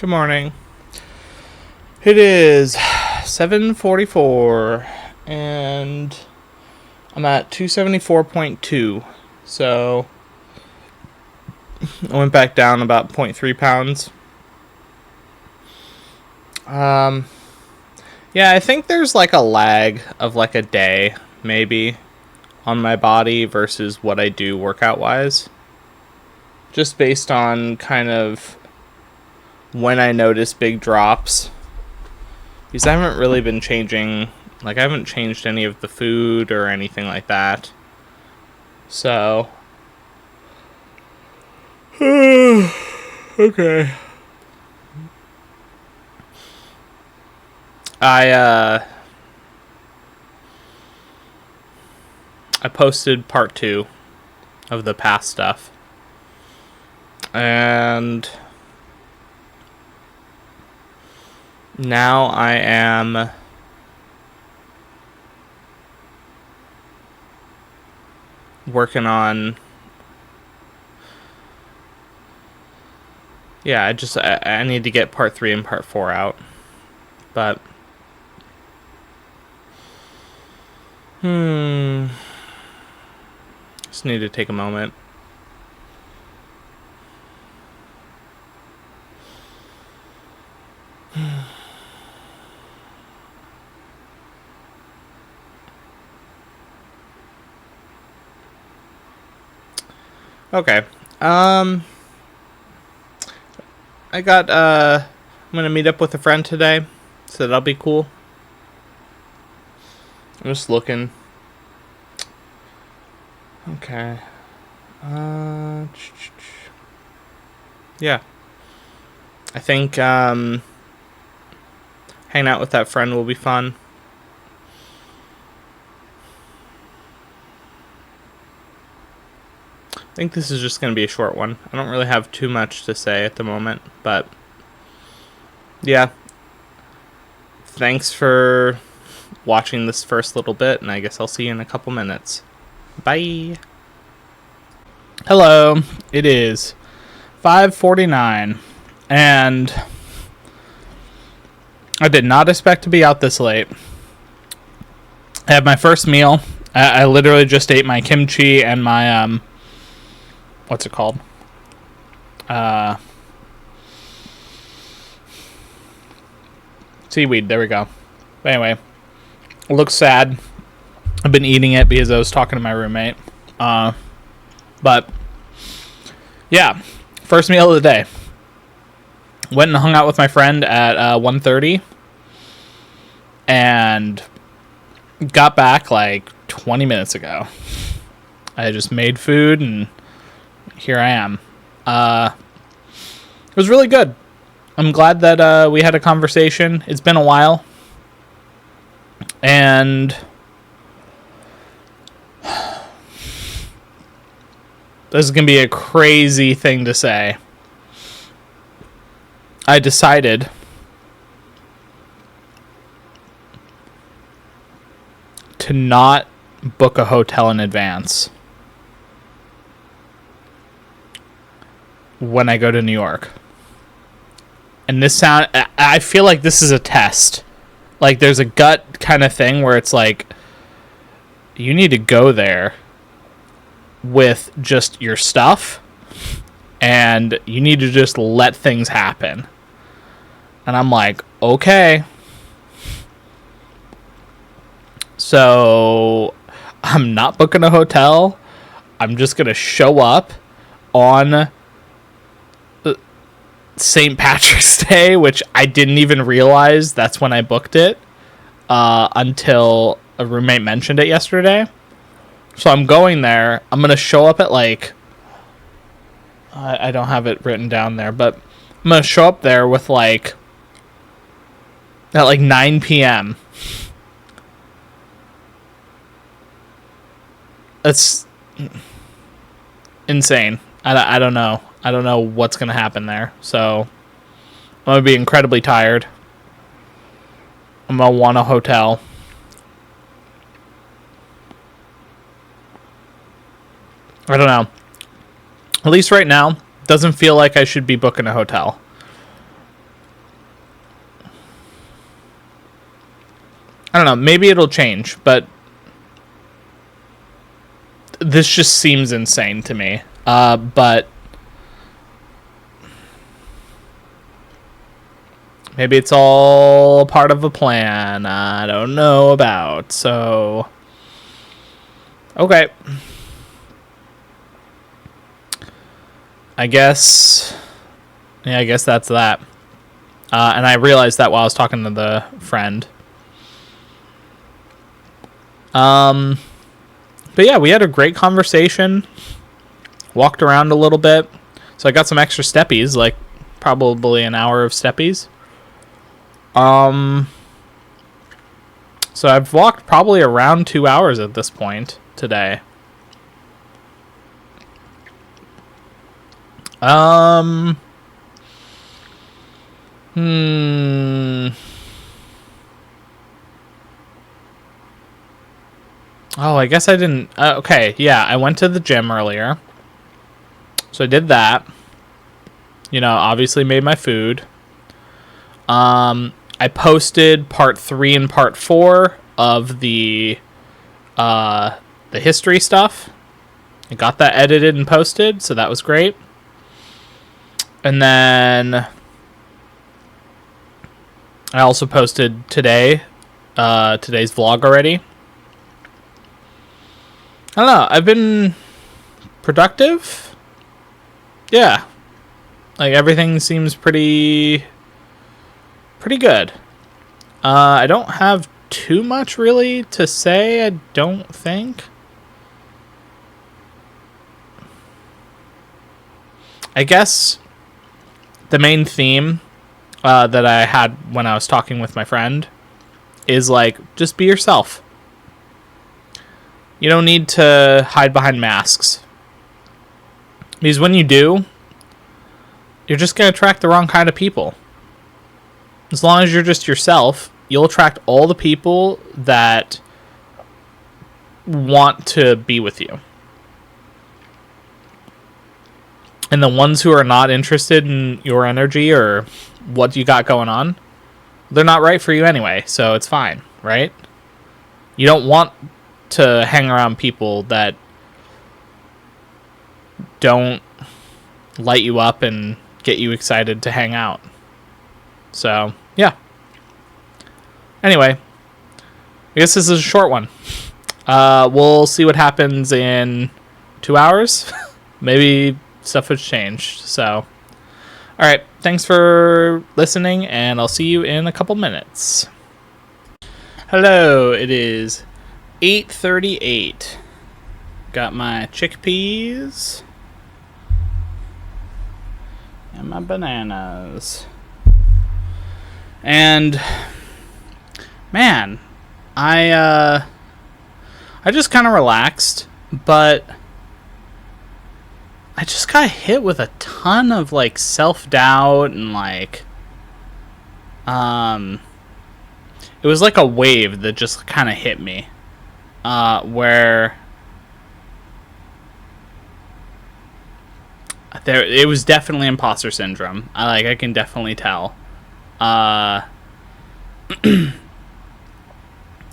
Good morning. It is 7:44 and I'm at 274.2. So I went back down about 0.3 pounds. Yeah, I think there's like a lag of like a day maybe on my body versus what I do workout wise. Just based on kind of when I notice big drops. Because I haven't really been changing, like I haven't changed any of the food or anything like that. So. Okay. I posted part 2 of the past stuff. And now I am working on, yeah, I need to get part 3 and part 4 out. But just need to take a moment. Okay. I'm gonna meet up with a friend today, so that'll be cool. I'm just looking. Okay. Yeah. I think hanging out with that friend will be fun. I think this is just going to be a short one. I don't really have too much to say at the moment, but yeah. Thanks for watching this first little bit, and I guess I'll see you in a couple minutes. Bye. Hello. It is 5:49, and I did not expect to be out this late. I had my first meal. I literally just ate my kimchi and my what's it called? Seaweed. There we go. But anyway, it looks sad. I've been eating it because I was talking to my roommate. But yeah, first meal of the day. Went and hung out with my friend at 1:30 and got back like 20 minutes ago. I just made food and here I am. It was really good. I'm glad that we had a conversation. It's been a while. And this is going to be a crazy thing to say. I decided to not book a hotel in advance when I go to New York. And I feel like this is a test. Like there's a gut kind of thing where it's like, you need to go there with just your stuff and you need to just let things happen. And I'm like, okay. So I'm not booking a hotel. I'm just going to show up on St. Patrick's Day, which I didn't even realize that's when I booked it until a roommate mentioned it yesterday. So I'm going there. I'm going to show up at like, I don't have it written down there, but I'm going to show up there with like, at like 9 p.m. That's insane. I don't know. I don't know what's going to happen there. So I'm going to be incredibly tired. I'm going to want a hotel. I don't know. At least right now, doesn't feel like I should be booking a hotel. I don't know, maybe it'll change, but this just seems insane to me. But maybe it's all part of a plan I don't know about. So, okay. I guess that's that. And I realized that while I was talking to the friend. But yeah, we had a great conversation. Walked around a little bit. So I got some extra steppies, like probably an hour of steppies. So I've walked probably around 2 hours at this point today. Oh, I guess I didn't. Okay, yeah, I went to the gym earlier. So I did that. You know, obviously made my food. I posted part 3 and part 4 of the history stuff. I got that edited and posted, so that was great. And then I also posted today's vlog already. I don't know, I've been productive. Yeah. Like, everything seems pretty good. I don't have too much really to say, I don't think. I guess the main theme that I had when I was talking with my friend is, like, just be yourself. You don't need to hide behind masks. Because when you do, you're just going to attract the wrong kind of people. As long as you're just yourself, you'll attract all the people that want to be with you. And the ones who are not interested in your energy or what you got going on, they're not right for you anyway, so it's fine, right? You don't want to hang around people that don't light you up and get you excited to hang out. So, yeah. Anyway, I guess this is a short one. We'll see what happens in 2 hours. Maybe stuff has changed. So, alright, thanks for listening, and I'll see you in a couple minutes. Hello, it is 8:38. Got my chickpeas and my bananas. And man, I just kind of relaxed, but I just got hit with a ton of like self-doubt and like it was like a wave that just kind of hit me where it was definitely imposter syndrome. I can definitely tell.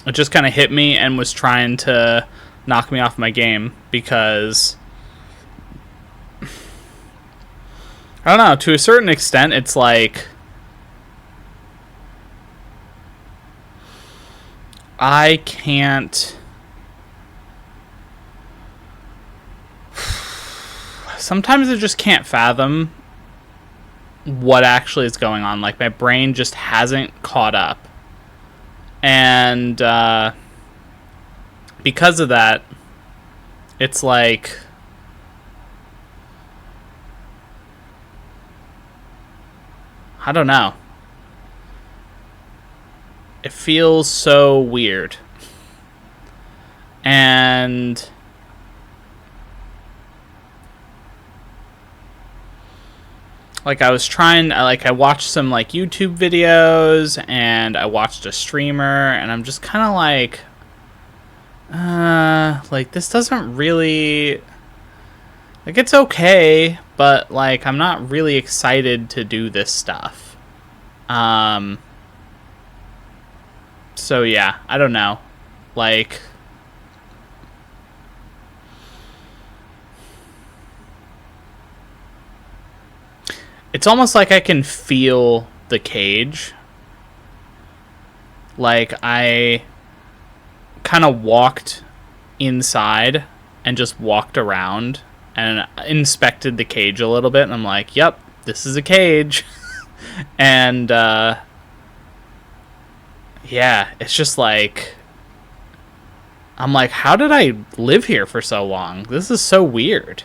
It just kind of hit me and was trying to knock me off my game because I don't know, to a certain extent it's like I can't sometimes I just can't fathom what actually is going on. Like, my brain just hasn't caught up. And because of that, it's like I don't know. It feels so weird. And like I watched some like YouTube videos and I watched a streamer and I'm just kind of like this doesn't really, like, it's okay, but like I'm not really excited to do this stuff. So yeah, I don't know. Like, it's almost like I can feel the cage. Like, I kind of walked inside and just walked around and inspected the cage a little bit, and I'm like, yep, this is a cage. And yeah, it's just like, I'm like, how did I live here for so long? This is so weird.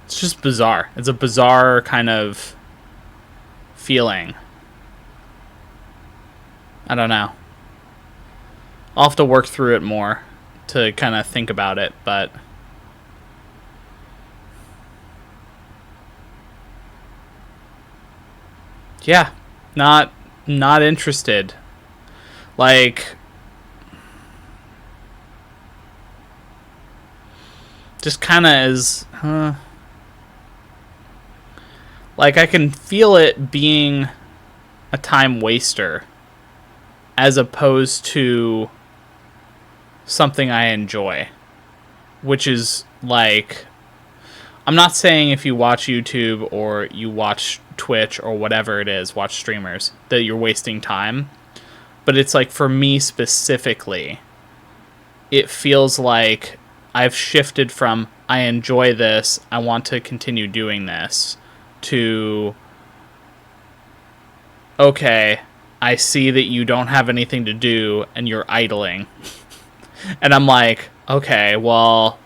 It's just bizarre. It's a bizarre kind of feeling. I don't know. I'll have to work through it more to kind of think about it, but yeah, not interested. Like, just kind of is like, I can feel it being a time waster as opposed to something I enjoy, which is like, I'm not saying if you watch YouTube or you watch Twitch or whatever it is, watch streamers, that you're wasting time. But it's like, for me specifically, it feels like I've shifted from I enjoy this, I want to continue doing this, to okay, I see that you don't have anything to do and you're idling. And I'm like, okay, well,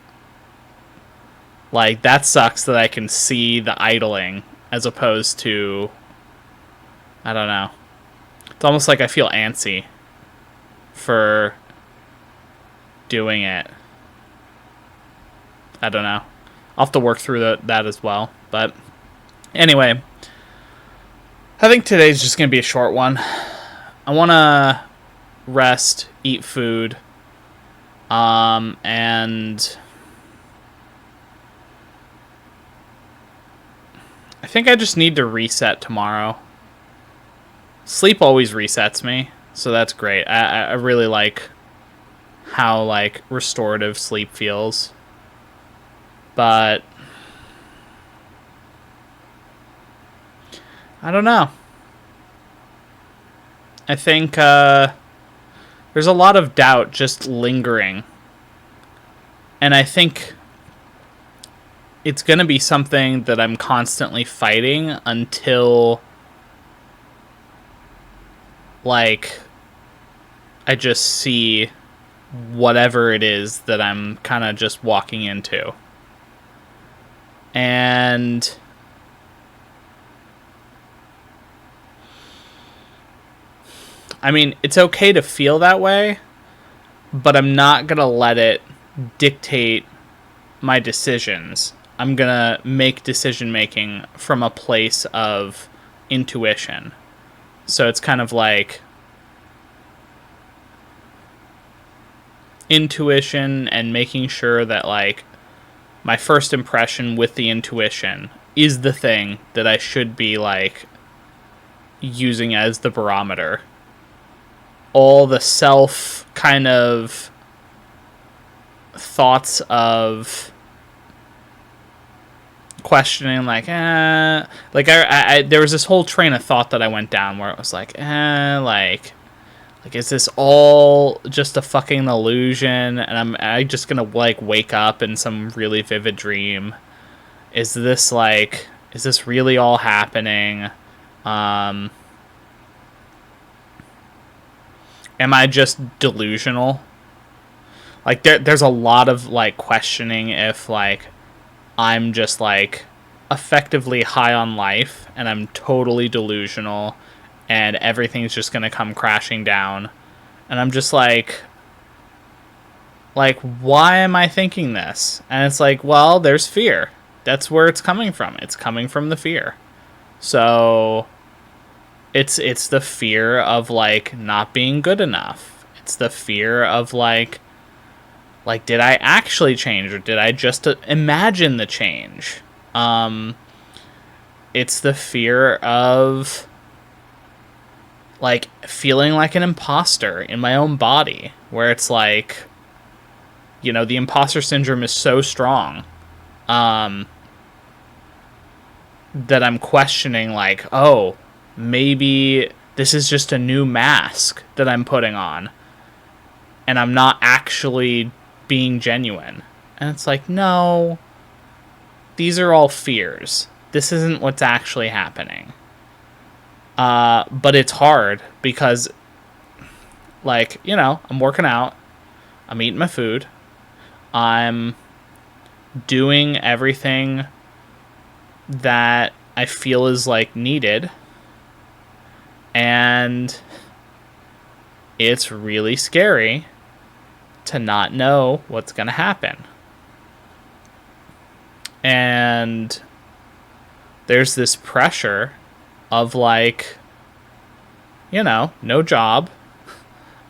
like, that sucks that I can see the idling as opposed to, I don't know. It's almost like I feel antsy for doing it. I don't know. I'll have to work through that as well. But anyway, I think today's just going to be a short one. I want to rest, eat food, and I think I just need to reset tomorrow. Sleep always resets me, so that's great. I really like how, like, restorative sleep feels. But I don't know. I think there's a lot of doubt just lingering. And I think it's going to be something that I'm constantly fighting until, like, I just see whatever it is that I'm kind of just walking into. And I mean, it's okay to feel that way, but I'm not going to let it dictate my decisions. I'm going to make decision making from a place of intuition. So it's kind of like intuition and making sure that, like, my first impression with the intuition is the thing that I should be, like, using as the barometer. All the self kind of thoughts of questioning, like, like, I there was this whole train of thought that I went down where it was like, like, is this all just a fucking illusion? And I just gonna, like, wake up in some really vivid dream? Is this really all happening? Am I just delusional? Like, there's a lot of, like, questioning if, like, I'm just, like, effectively high on life and I'm totally delusional and everything's just gonna come crashing down. And I'm just like, why am I thinking this? And it's like, well, there's fear. That's where it's coming from. It's coming from the fear. So it's the fear of, like, not being good enough. It's the fear of, like, did I actually change or did I just imagine the change? it's the fear of like feeling like an imposter in my own body, where it's like, you know, the imposter syndrome is so strong that I'm questioning, like, oh, maybe this is just a new mask that I'm putting on and I'm not actually being genuine. And it's like, no, these are all fears. This isn't what's actually happening. But it's hard because, like, you know, I'm working out, I'm eating my food, I'm doing everything that I feel is, like, needed, and it's really scary to not know what's going to happen. And there's this pressure of, like, you know, no job.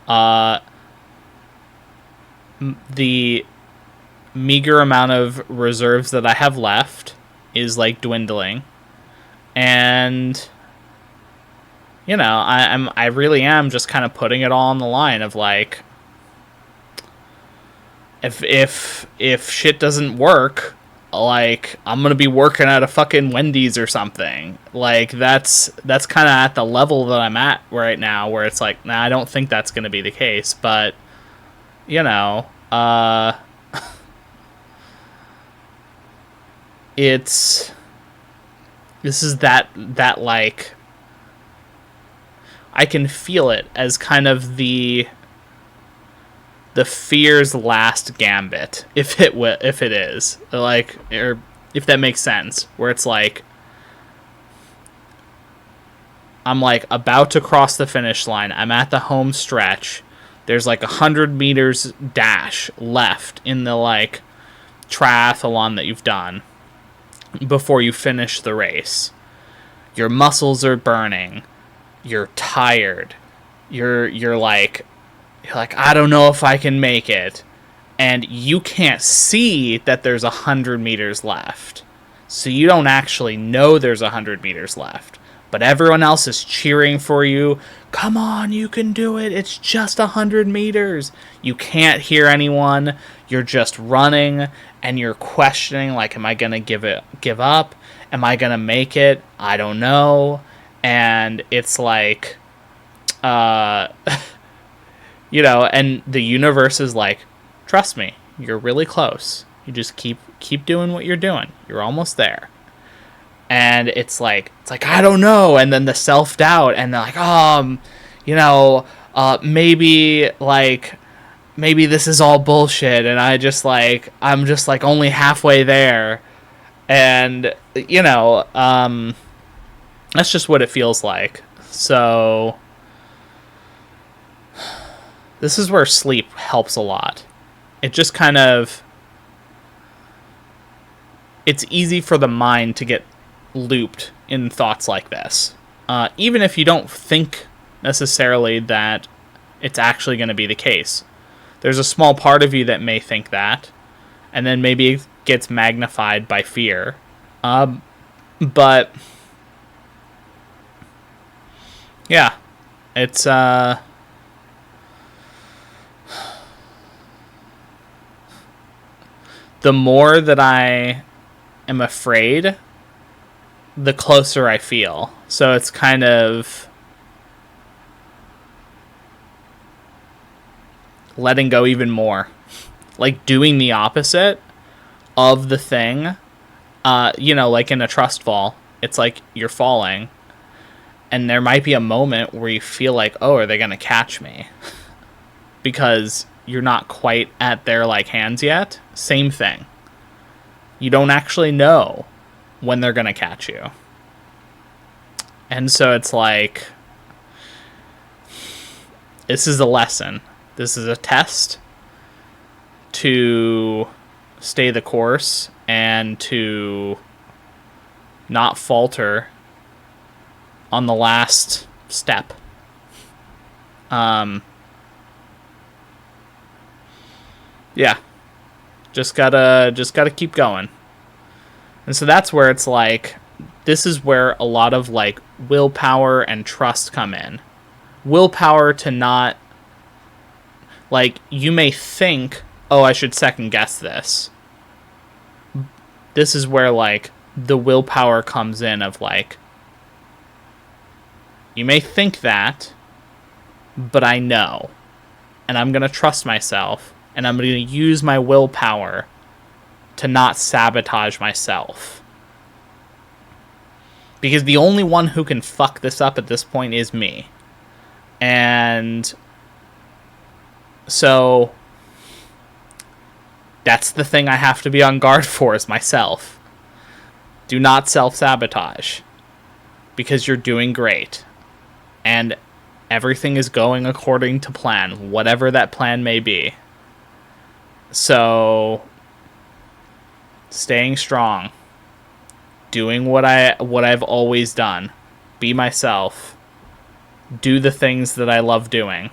The meager amount of reserves that I have left is, like, dwindling. And, you know, I really am just kind of putting it all on the line of, like, if shit doesn't work, like, I'm gonna be working at a fucking Wendy's or something. Like, that's kind of at the level that I'm at right now, where it's like, nah, I don't think that's gonna be the case. But, you know, this is that like, I can feel it as kind of the fear's last gambit, if it is, like, or if that makes sense, where it's like, I'm, like, about to cross the finish line, I'm at the home stretch, there's, like, 100 meters dash left in the, like, triathlon that you've done before you finish the race. Your muscles are burning, you're tired, you're like, I don't know if I can make it. And you can't see that there's 100 meters left. So you don't actually know there's 100 meters left. But everyone else is cheering for you. Come on, you can do it. It's just 100 meters. You can't hear anyone. You're just running and you're questioning, like, am I going to give up? Am I going to make it? I don't know. And it's like, you know, and the universe is like, trust me, you're really close. You just keep doing what you're doing. You're almost there. And it's like, I don't know. And then the self-doubt, and they're like, you know, maybe this is all bullshit. And I'm just like only halfway there. And, you know, that's just what it feels like. So this is where sleep helps a lot. It just kind of, it's easy for the mind to get looped in thoughts like this. Even if you don't think necessarily that it's actually going to be the case. There's a small part of you that may think that, and then maybe it gets magnified by fear. But, yeah, it's, the more that I am afraid, the closer I feel. So it's kind of letting go even more. Like, doing the opposite of the thing. You know, like in a trust fall, it's like you're falling, and there might be a moment where you feel like, oh, are they going to catch me? Because you're not quite at their, like, hands yet. Same thing. You don't actually know when they're going to catch you. And so it's like, this is a lesson. This is a test to stay the course and to not falter on the last step. Yeah, just gotta keep going. And so that's where it's like, this is where a lot of like willpower and trust come in. Willpower to not, like, you may think, oh, I should second guess this. This is where like the willpower comes in of like, you may think that, but I know. And I'm going to trust myself. And I'm going to use my willpower to not sabotage myself. Because the only one who can fuck this up at this point is me. And so that's the thing I have to be on guard for, is myself. Do not self-sabotage. Because you're doing great. And everything is going according to plan, whatever that plan may be. So, staying strong, doing what I've always done, be myself, do the things that I love doing.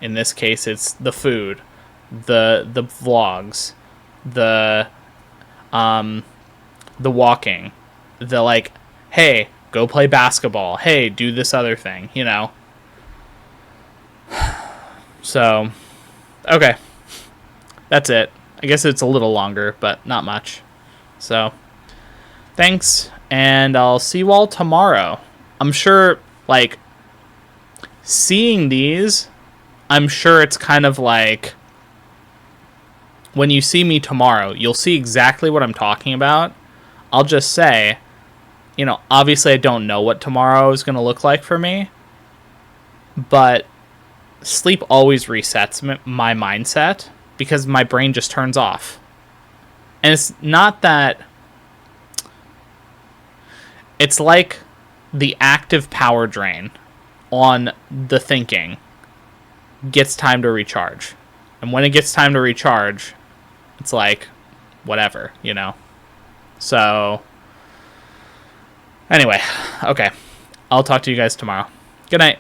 In this case, it's the food, the vlogs, the walking, the like, hey, go play basketball, hey, do this other thing, you know. So, okay. That's it. I guess it's a little longer, but not much. So, thanks, and I'll see you all tomorrow. I'm sure, like, seeing these, I'm sure it's kind of like, when you see me tomorrow, you'll see exactly what I'm talking about. I'll just say, you know, obviously I don't know what tomorrow is going to look like for me, but sleep always resets my mindset, because my brain just turns off. And it's not that... It's like the active power drain on the thinking gets time to recharge. And when it gets time to recharge, it's like, whatever, you know? So, anyway, okay. I'll talk to you guys tomorrow. Good night.